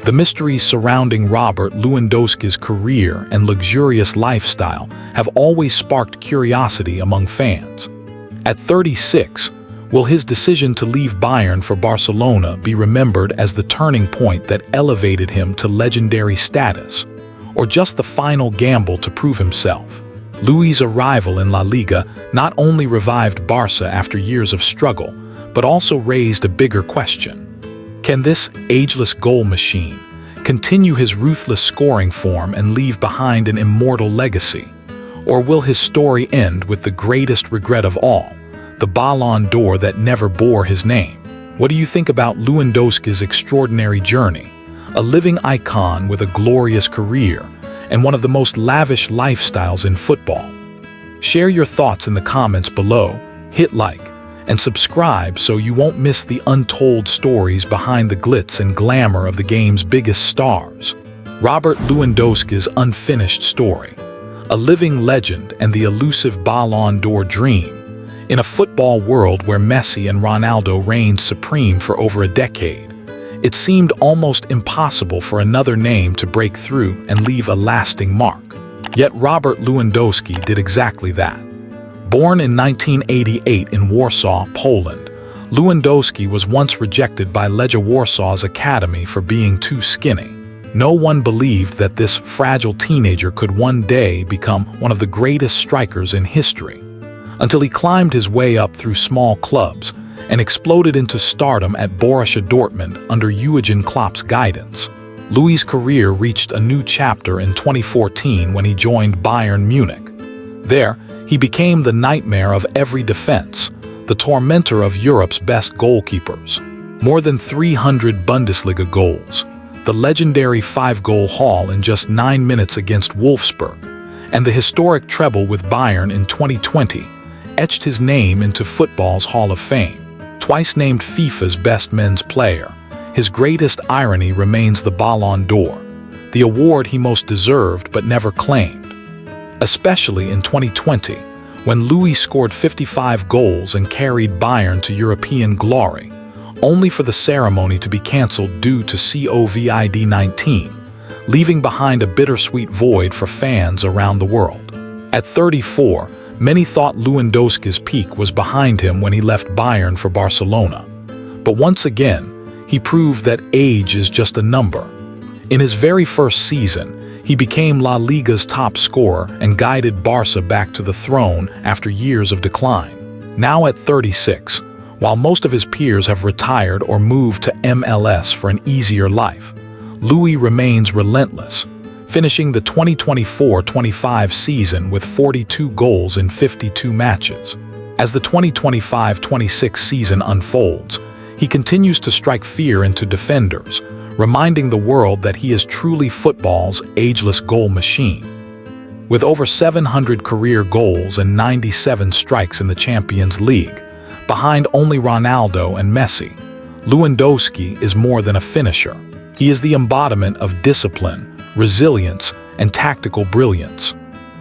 The mysteries surrounding Robert Lewandowski's career and luxurious lifestyle have always sparked curiosity among fans. At 36, will his decision to leave Bayern for Barcelona be remembered as the turning point that elevated him to legendary status, or just the final gamble to prove himself? Lewy's arrival in La Liga not only revived Barca after years of struggle, but also raised a bigger question. Can this ageless goal machine continue his ruthless scoring form and leave behind an immortal legacy? Or will his story end with the greatest regret of all, the Ballon d'Or that never bore his name? What do you think about Lewandowski's extraordinary journey? A living icon with a glorious career and one of the most lavish lifestyles in football. Share your thoughts in the comments below, hit like, and subscribe so you won't miss the untold stories behind the glitz and glamour of the game's biggest stars. Robert Lewandowski's unfinished story, a living legend and the elusive Ballon d'Or dream. In a football world where Messi and Ronaldo reigned supreme for over a decade, it seemed almost impossible for another name to break through and leave a lasting mark. Yet Robert Lewandowski did exactly that. Born in 1988 in Warsaw, Poland, Lewandowski was once rejected by Legia Warsaw's academy for being too skinny. No one believed that this fragile teenager could one day become one of the greatest strikers in history, until he climbed his way up through small clubs and exploded into stardom at Borussia Dortmund under Jurgen Klopp's guidance. Lewy's career reached a new chapter in 2014 when he joined Bayern Munich. There, he became the nightmare of every defense, the tormentor of Europe's best goalkeepers. More than 300 Bundesliga goals, the legendary 5-goal haul in just 9 minutes against Wolfsburg, and the historic treble with Bayern in 2020 etched his name into football's Hall of Fame. Twice named FIFA's best men's player, his greatest irony remains the Ballon d'Or, the award he most deserved but never claimed. Especially in 2020, when Lewy scored 55 goals and carried Bayern to European glory, only for the ceremony to be cancelled due to COVID-19, leaving behind a bittersweet void for fans around the world. At 34, many thought Lewandowski's peak was behind him when he left Bayern for Barcelona. But once again, he proved that age is just a number. In his very first season, he became La Liga's top scorer and guided Barca back to the throne after years of decline. Now at 36, while most of his peers have retired or moved to MLS for an easier life, Lewy remains relentless, finishing the 2024-25 season with 42 goals in 52 matches. As the 2025-26 season unfolds, he continues to strike fear into defenders, reminding the world that he is truly football's ageless goal machine. With over 700 career goals and 97 strikes in the Champions League, behind only Ronaldo and Messi, Lewandowski is more than a finisher. He is the embodiment of discipline, resilience, and tactical brilliance.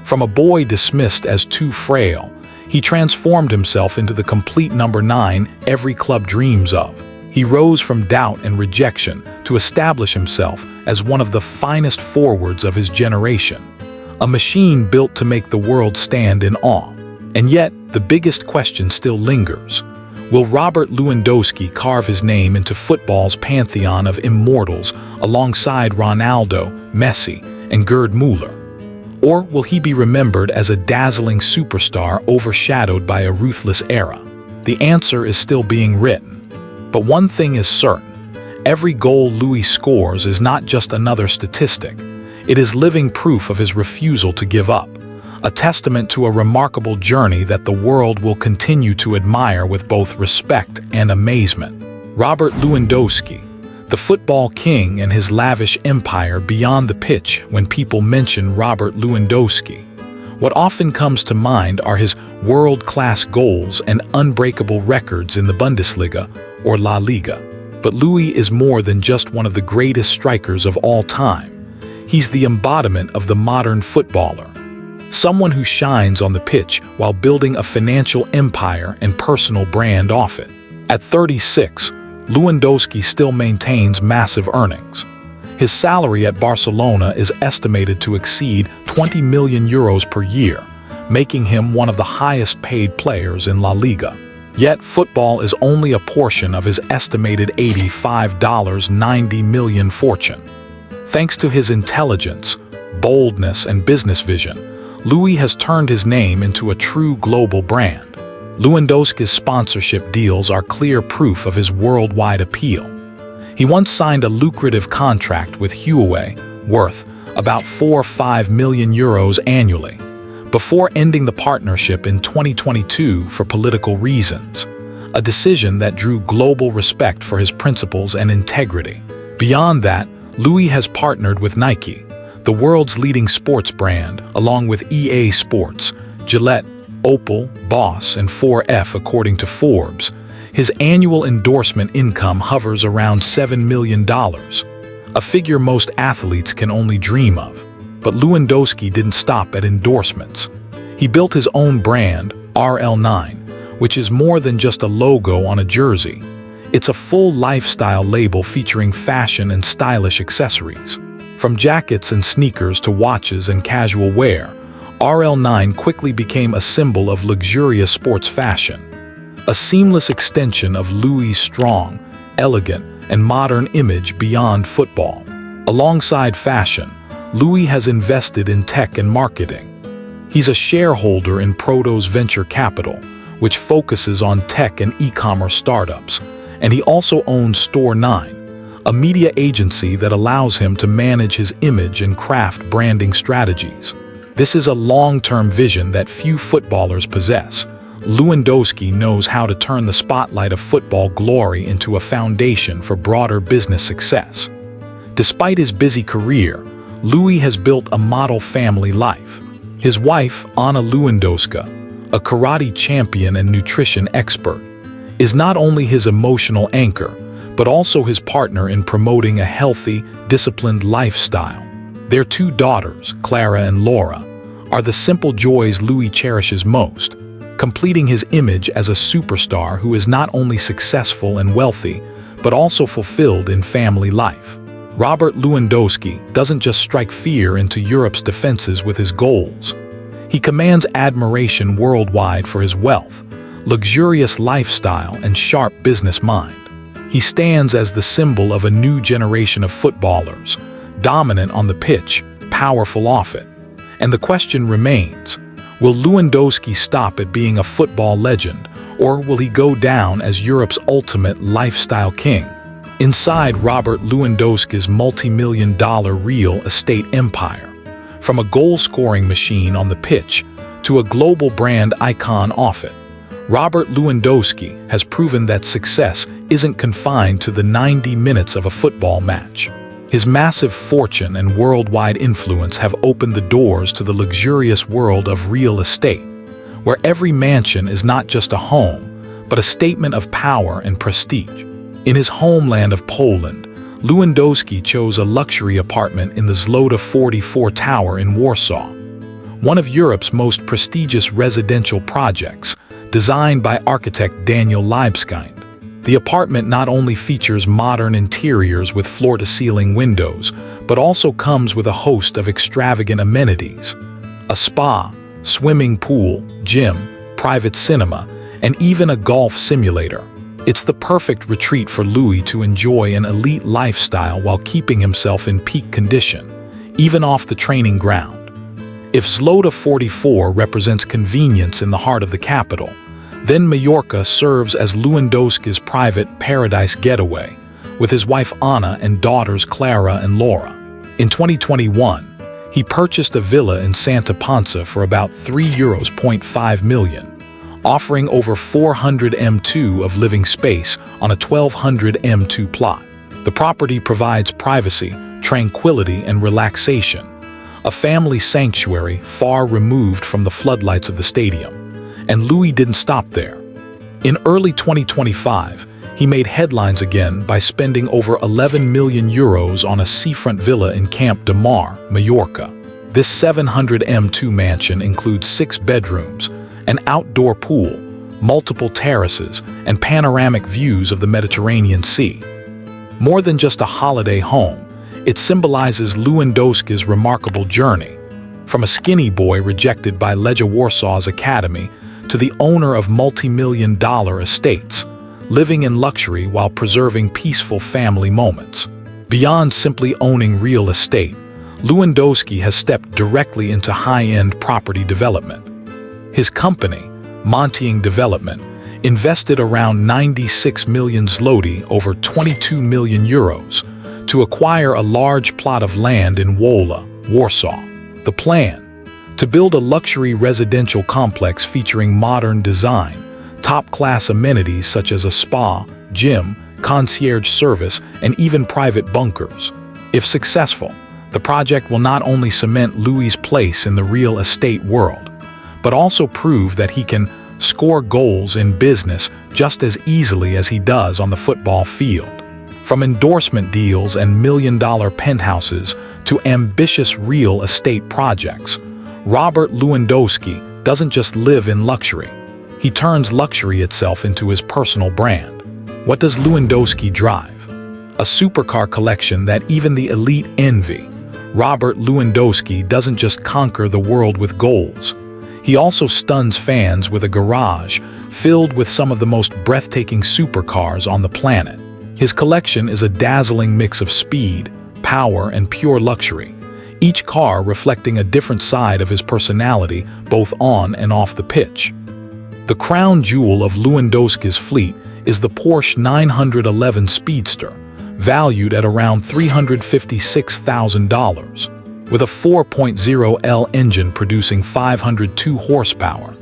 From a boy dismissed as too frail, he transformed himself into the complete number 9 every club dreams of. He rose from doubt and rejection to establish himself as one of the finest forwards of his generation, a machine built to make the world stand in awe. And yet, the biggest question still lingers. Will Robert Lewandowski carve his name into football's pantheon of immortals alongside Ronaldo, Messi, and Gerd Müller? Or will he be remembered as a dazzling superstar overshadowed by a ruthless era? The answer is still being written. But one thing is certain, every goal Lewy scores is not just another statistic. It is living proof of his refusal to give up, a testament to a remarkable journey that the world will continue to admire with both respect and amazement. Robert Lewandowski, the football king and his lavish empire beyond the pitch. When people mention Robert Lewandowski, what often comes to mind are his world-class goals and unbreakable records in the Bundesliga or La Liga. But Lewy is more than just one of the greatest strikers of all time. He's the embodiment of the modern footballer, someone who shines on the pitch while building a financial empire and personal brand off it. At 36, Lewandowski still maintains massive earnings. His salary at Barcelona is estimated to exceed 20 million euros per year, making him one of the highest-paid players in La Liga. Yet, football is only a portion of his estimated $85.90 million fortune. Thanks to his intelligence, boldness, and business vision, Lewy has turned his name into a true global brand. Lewandowski's sponsorship deals are clear proof of his worldwide appeal. He once signed a lucrative contract with Huawei, worth about 4 or 5 million euros annually, before ending the partnership in 2022 for political reasons, a decision that drew global respect for his principles and integrity. Beyond that, Lewy has partnered with Nike, the world's leading sports brand, along with EA Sports, Gillette, Opel, Boss, and 4F according to Forbes. His annual endorsement income hovers around $7 million, a figure most athletes can only dream of. But Lewandowski didn't stop at endorsements. He built his own brand, RL9, which is more than just a logo on a jersey. It's a full lifestyle label featuring fashion and stylish accessories. From jackets and sneakers to watches and casual wear, RL9 quickly became a symbol of luxurious sports fashion, a seamless extension of Lewy's strong, elegant, and modern image beyond football. Alongside fashion, Lewy has invested in tech and marketing. He's a shareholder in Protos Venture Capital, which focuses on tech and e-commerce startups, and he also owns Store 9, a media agency that allows him to manage his image and craft branding strategies. This is a long-term vision that few footballers possess. Lewandowski knows how to turn the spotlight of football glory into a foundation for broader business success. Despite his busy career, Lewy has built a model family life. His wife, Anna Lewandowska, a karate champion and nutrition expert, is not only his emotional anchor, but also his partner in promoting a healthy, disciplined lifestyle. Their 2 daughters, Clara and Laura, are the simple joys Lewy cherishes most, completing his image as a superstar who is not only successful and wealthy, but also fulfilled in family life. Robert Lewandowski doesn't just strike fear into Europe's defenses with his goals. He commands admiration worldwide for his wealth, luxurious lifestyle, and sharp business mind. He stands as the symbol of a new generation of footballers, dominant on the pitch, powerful off it. And the question remains, will Lewandowski stop at being a football legend, or will he go down as Europe's lifestyle king? Inside Robert Lewandowski's multi-million-dollar real estate empire, from a goal-scoring machine on the pitch to a global brand icon off it, Robert Lewandowski has proven that success isn't confined to the 90 minutes of a football match. His massive fortune and worldwide influence have opened the doors to the luxurious world of real estate, where every mansion is not just a home, but a statement of power and prestige. In his homeland of Poland, Lewandowski chose a luxury apartment in the Zlota 44 Tower in Warsaw, one of Europe's most prestigious residential projects, designed by architect Daniel Libeskind. The apartment not only features modern interiors with floor-to-ceiling windows, but also comes with a host of extravagant amenities: a spa, swimming pool, gym, private cinema, and even a golf simulator. It's the perfect retreat for Lewy to enjoy an elite lifestyle while keeping himself in peak condition, even off the training ground. If Zlota 44 represents convenience in the heart of the capital, then Mallorca serves as Lewandowski's private paradise getaway, with his wife Anna and daughters Clara and Laura. In 2021, he purchased a villa in Santa Ponsa for about €3.5 million, offering over 400 m2 of living space on a 1,200 m2 plot. The property provides privacy, tranquility, and relaxation, a family sanctuary far removed from the floodlights of the stadium. And Lewy didn't stop there. In early 2025, he made headlines again by spending over 11 million euros on a seafront villa in Camp de Mar, Mallorca. This 700 m2 mansion includes 6 bedrooms, an outdoor pool, multiple terraces, and panoramic views of the Mediterranean Sea. More than just a holiday home, It symbolizes Lewandowski's remarkable journey, from a skinny boy rejected by Legia Warsaw's academy to the owner of multi-million-dollar estates, living in luxury while preserving peaceful family moments. Beyond simply owning real estate, Lewandowski has stepped directly into high-end property development. His company, Montying Development, invested around 96 million zloty, over 22 million euros, to acquire a large plot of land in Wola, Warsaw. The plan: to build a luxury residential complex featuring modern design, top-class amenities such as a spa, gym, concierge service, and even private bunkers. If successful, the project will not only cement Lewy's place in the real estate world, but also prove that he can score goals in business just as easily as he does on the football field. From endorsement deals and million-dollar penthouses to ambitious real estate projects, Robert Lewandowski doesn't just live in luxury. He turns luxury itself into his personal brand. What does Lewandowski drive? A supercar collection that even the elite envy. Robert Lewandowski doesn't just conquer the world with goals. He also stuns fans with a garage filled with some of the most breathtaking supercars on the planet. His collection is a dazzling mix of speed, power, and pure luxury, each car reflecting a different side of his personality both on and off the pitch. The crown jewel of Lewandowski's fleet is the Porsche 911 Speedster, valued at around $356,000. With a 4.0L engine producing 502 horsepower,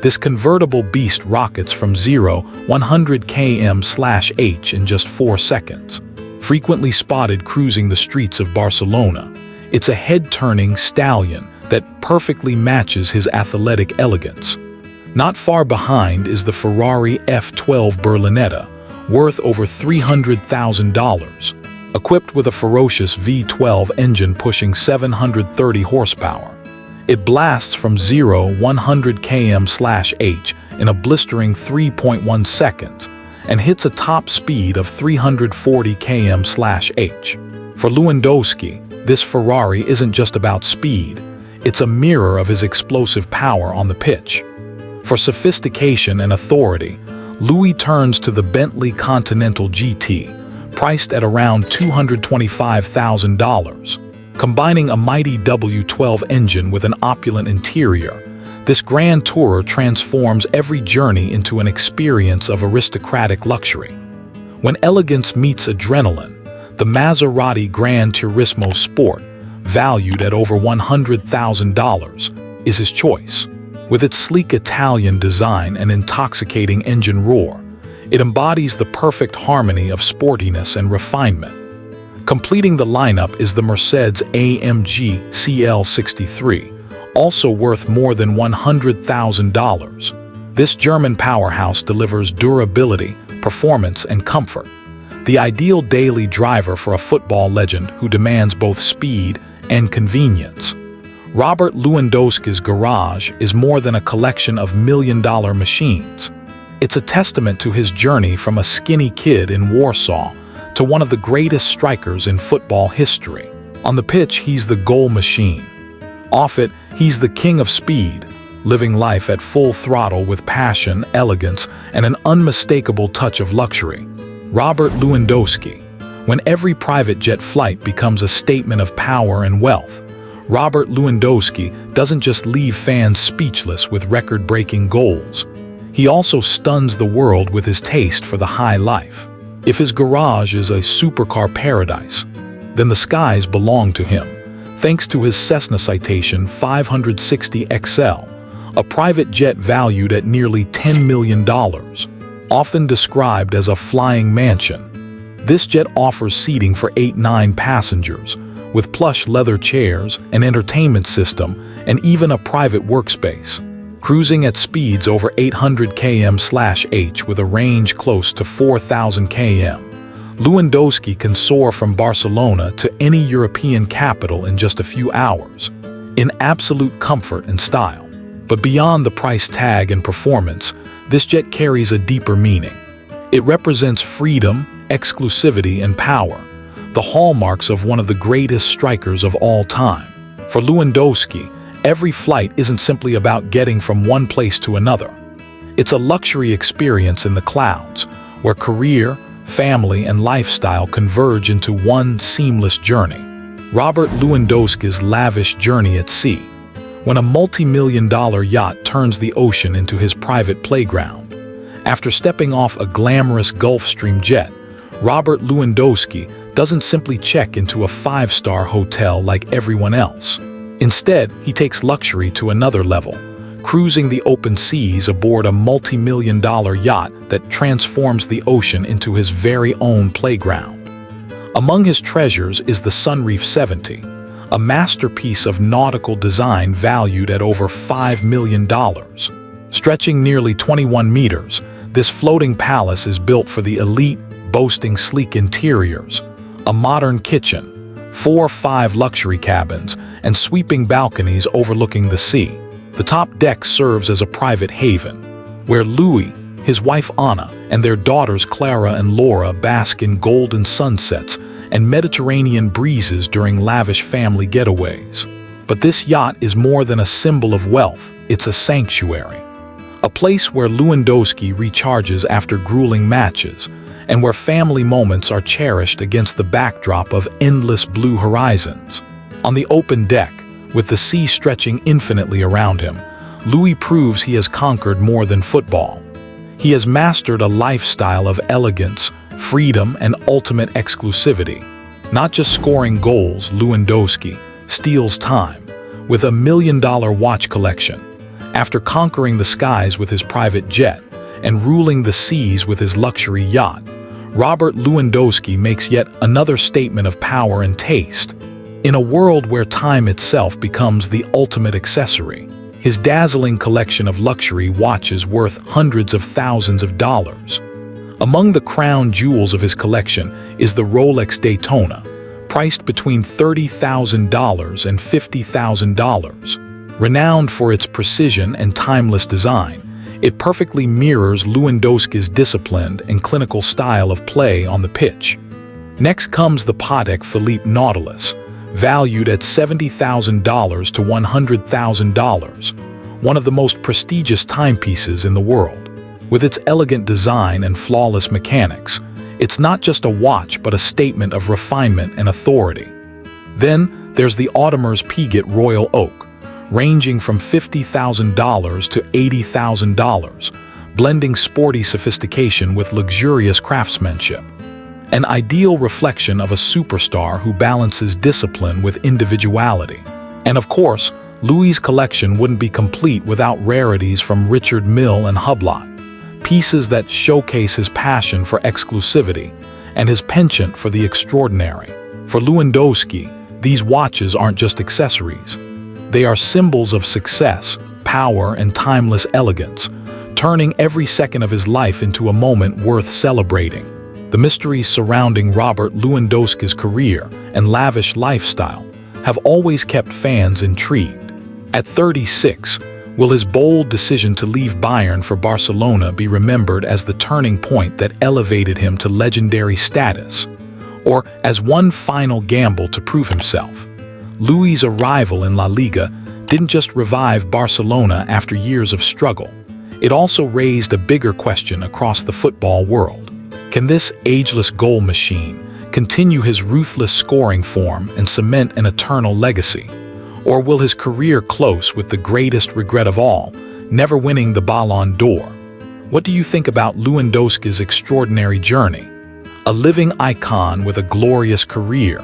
this convertible beast rockets from 0-100 km/h in just 4 seconds. Frequently spotted cruising the streets of Barcelona, it's a head-turning stallion that perfectly matches his athletic elegance. Not far behind is the Ferrari F12 Berlinetta, worth over $300,000. Equipped with a ferocious V12 engine pushing 730 horsepower. It blasts from 0-100 km/h in a blistering 3.1 seconds and hits a top speed of 340 km/h. For Lewandowski, this Ferrari isn't just about speed, it's a mirror of his explosive power on the pitch. For sophistication and authority, Lewy turns to the Bentley Continental GT, priced at around $225,000. Combining a mighty W12 engine with an opulent interior, this grand tourer transforms every journey into an experience of aristocratic luxury. When elegance meets adrenaline, the Maserati Gran Turismo Sport, valued at over $100,000, is his choice. With its sleek Italian design and intoxicating engine roar, it embodies the perfect harmony of sportiness and refinement. Completing the lineup is the Mercedes-AMG CL63, also worth more than $100,000. This German powerhouse delivers durability, performance, and comfort. The ideal daily driver for a football legend who demands both speed and convenience. Robert Lewandowski's garage is more than a collection of million-dollar machines. It's a testament to his journey from a skinny kid in Warsaw to one of the greatest strikers in football history. On the pitch, he's the goal machine. Off it, he's the king of speed, living life at full throttle with passion, elegance, and an unmistakable touch of luxury. Robert Lewandowski. When every private jet flight becomes a statement of power and wealth, Robert Lewandowski doesn't just leave fans speechless with record-breaking goals. He also stuns the world with his taste for the high life. If his garage is a supercar paradise, then the skies belong to him, thanks to his Cessna Citation 560 XL, a private jet valued at nearly $10 million, often described as a flying mansion. This jet offers seating for 8-9 passengers, with plush leather chairs, an entertainment system, and even a private workspace. Cruising at speeds over 800 km/h with a range close to 4,000 km, Lewandowski can soar from Barcelona to any European capital in just a few hours, in absolute comfort and style. But beyond the price tag and performance, this jet carries a deeper meaning. It represents freedom, exclusivity, and power. the hallmarks of one of the greatest strikers of all time. For Lewandowski, every flight isn't simply about getting from one place to another. It's a luxury experience in the clouds, where career, family, and lifestyle converge into one seamless journey. Robert Lewandowski's lavish journey at sea. When a multi-million-dollar yacht turns the ocean into his private playground. After stepping off a glamorous Gulfstream jet, Robert Lewandowski doesn't simply check into a five-star hotel like everyone else. Instead, he takes luxury to another level, cruising the open seas aboard a multi-million-dollar yacht that transforms the ocean into his very own playground. Among his treasures is the Sunreef 70, a masterpiece of nautical design valued at over $5 million. Stretching nearly 21 meters, this floating palace is built for the elite, boasting sleek interiors, a modern kitchen, 4 or 5 luxury cabins, and sweeping balconies overlooking the sea. The top deck serves as a private haven, where Lewy, his wife Anna, and their daughters Clara and Laura bask in golden sunsets and Mediterranean breezes during lavish family getaways. But this yacht is more than a symbol of wealth, it's a sanctuary. A place where Lewandowski recharges after grueling matches, and where family moments are cherished against the backdrop of endless blue horizons. On the open deck, with the sea stretching infinitely around him, Lewy proves he has conquered more than football. He has mastered a lifestyle of elegance, freedom, and ultimate exclusivity. Not just scoring goals, Lewandowski steals time with a $1 million watch collection. After conquering the skies with his private jet and ruling the seas with his luxury yacht, Robert Lewandowski makes yet another statement of power and taste. In a world where time itself becomes the ultimate accessory, his dazzling collection of luxury watches worth hundreds of thousands of dollars. Among the crown jewels of his collection is the Rolex Daytona, priced between $30,000 and $50,000. Renowned for its precision and timeless design, it perfectly mirrors Lewandowski's disciplined and clinical style of play on the pitch. Next comes the Patek Philippe Nautilus, valued at $70,000 to $100,000, one of the most prestigious timepieces in the world. With its elegant design and flawless mechanics, it's not just a watch but a statement of refinement and authority. Then there's the Audemars Piguet Royal Oak, ranging from $50,000 to $80,000, blending sporty sophistication with luxurious craftsmanship. An ideal reflection of a superstar who balances discipline with individuality. And of course, Lewy's collection wouldn't be complete without rarities from Richard Mille and Hublot, pieces that showcase his passion for exclusivity and his penchant for the extraordinary. For Lewandowski, these watches aren't just accessories. They are symbols of success, power, and timeless elegance, turning every second of his life into a moment worth celebrating. The mysteries surrounding Robert Lewandowski's career and lavish lifestyle have always kept fans intrigued. At 36, will his bold decision to leave Bayern for Barcelona be remembered as the turning point that elevated him to legendary status, or as one final gamble to prove himself? Lewy's arrival in La Liga didn't just revive Barcelona after years of struggle. It also raised a bigger question across the football world. Can this ageless goal machine continue his ruthless scoring form and cement an eternal legacy? Or will his career close with the greatest regret of all, never winning the Ballon d'Or? What do you think about Lewandowski's extraordinary journey? A living icon with a glorious career,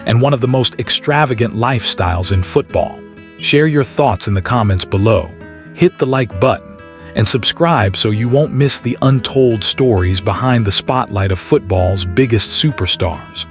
and one of the most extravagant lifestyles in football. Share your thoughts in the comments below. Hit the like button and subscribe so you won't miss the untold stories behind the spotlight of football's biggest superstars.